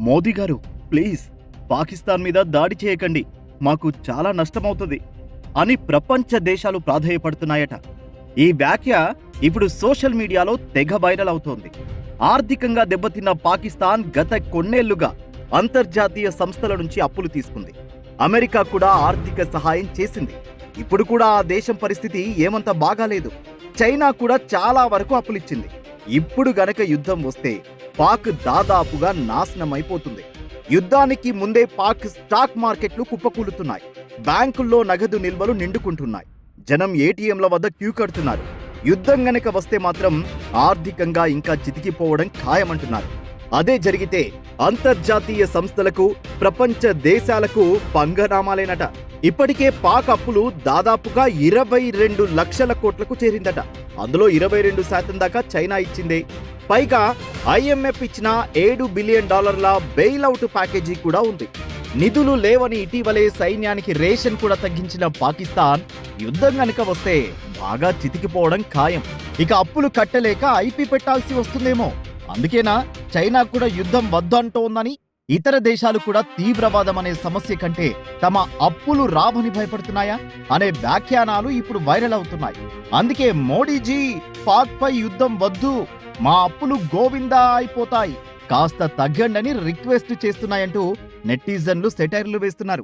మోదీ గారు ప్లీజ్ పాకిస్తాన్ మీద దాడి చేయకండి, మాకు చాలా నష్టమవుతుంది అని ప్రపంచ దేశాలు ప్రాధేయపడుతున్నాయట. ఈ వ్యాఖ్య ఇప్పుడు సోషల్ మీడియాలో తెగ వైరల్ అవుతోంది. ఆర్థికంగా దెబ్బతిన్న పాకిస్తాన్ గత కొన్నేళ్లుగా అంతర్జాతీయ సంస్థల నుంచి అప్పులు తీసుకుంది. అమెరికా కూడా ఆర్థిక సహాయం చేసింది. ఇప్పుడు కూడా ఆ దేశం పరిస్థితి ఏమంత బాగాలేదు. చైనా కూడా చాలా వరకు అప్పులిచ్చింది. ఇప్పుడు గనక యుద్ధం వస్తే పాక్ దాదాపుగా నాశనమైపోతుంది. యుద్ధానికి ముందే పాక్ స్టాక్ మార్కెట్లు కుప్పకూలుతున్నాయి. బ్యాంకుల్లో నగదు నిల్వలు నిండుకుంటున్నాయి. జనం ఏటీఎంల వద్ద క్యూ కడుతున్నారు. యుద్ధం గనక వస్తే మాత్రం ఆర్థికంగా ఇంకా చితికిపోవడం ఖాయమంటున్నారు. అదే జరిగితే అంతర్జాతీయ సంస్థలకు, ప్రపంచ దేశాలకు పంగనామాలేనట. ఇప్పటికే పాక్ అప్పులు దాదాపుగా 22 లక్షల కోట్లకు చేరిందట. అందులో 22% దాకా చైనా ఇచ్చిందే. పైగా IMF ఇచ్చిన $7 బిలియన్ బెయిలౌట్ ప్యాకేజీ కూడా ఉంది. నిధులు లేవని ఇటీవలే సైన్యానికి రేషన్ కూడా తగ్గించిన పాకిస్తాన్ యుద్ధం గనుక వస్తే బాగా చితికిపోవడం ఖాయం. ఇక అప్పులు కట్టలేక ఐపీ పెట్టాల్సి వస్తుందేమో. అందుకేనా చైనా కూడా యుద్ధం వద్దంటోందని, ఇతర దేశాలు కూడా తీవ్రవాదం అనే సమస్య కంటే తమ అప్పులు రావని భయపడుతున్నాయా అనే వ్యాఖ్యానాలు ఇప్పుడు వైరల్ అవుతున్నాయి. అందుకే మోడీజీ పాక్ పై యుద్ధం వద్దు, మా అప్పులు గోవిందా అయిపోతాయి, కాస్త తగ్గండని రిక్వెస్ట్ చేస్తున్నాయంటూ నెటిజన్లు సెటైర్లు వేస్తున్నారు.